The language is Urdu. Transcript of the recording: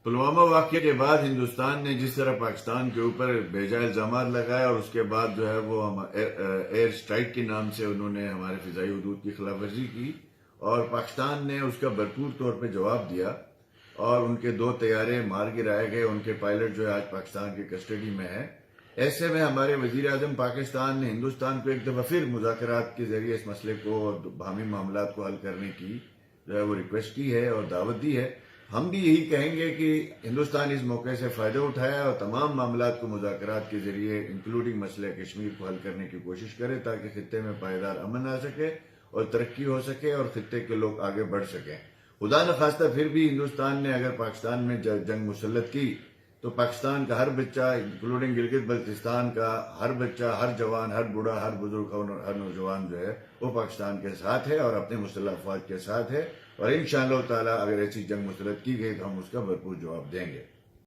پلوامہ واقعے کے بعد ہندوستان نے جس طرح پاکستان کے اوپر بیجا الزامات لگائے اور اس کے بعد جو ہے وہ ایئر اسٹرائک کے نام سے انہوں نے ہمارے فضائی حدود کی خلاف ورزی کی اور پاکستان نے اس کا بھرپور طور پہ جواب دیا اور ان کے 2 طیارے مار گرائے گئے. ان کے پائلٹ جو ہے آج پاکستان کی کسٹڈی میں ہے. ایسے میں ہمارے وزیر اعظم پاکستان نے ہندوستان کو ایک دفعہ پھر مذاکرات کے ذریعے اس مسئلے کو اور باہمی معاملات کو حل کرنے کی جو ہے وہ ریکویسٹ کی ہے اور دعوت دی ہے. ہم بھی یہی کہیں گے کہ ہندوستان اس موقع سے فائدہ اٹھائے اور تمام معاملات کو مذاکرات کے ذریعے انکلوڈنگ مسئلہ کشمیر کو حل کرنے کی کوشش کرے تاکہ خطے میں پائیدار امن آ سکے اور ترقی ہو سکے اور خطے کے لوگ آگے بڑھ سکیں. خدا نخواستہ پھر بھی ہندوستان نے اگر پاکستان میں جنگ مسلط کی تو پاکستان کا ہر بچہ انکلوڈنگ گلگت بلتستان کا ہر بچہ، ہر جوان، ہر بوڑھا، ہر بزرگ اور ہر نوجوان جو ہے وہ پاکستان کے ساتھ ہے اور اپنے مسلح افواج کے ساتھ ہے اور انشاءاللہ تعالی اگر ایسی جنگ مسلط کی گئی تو ہم اس کا بھرپور جواب دیں گے.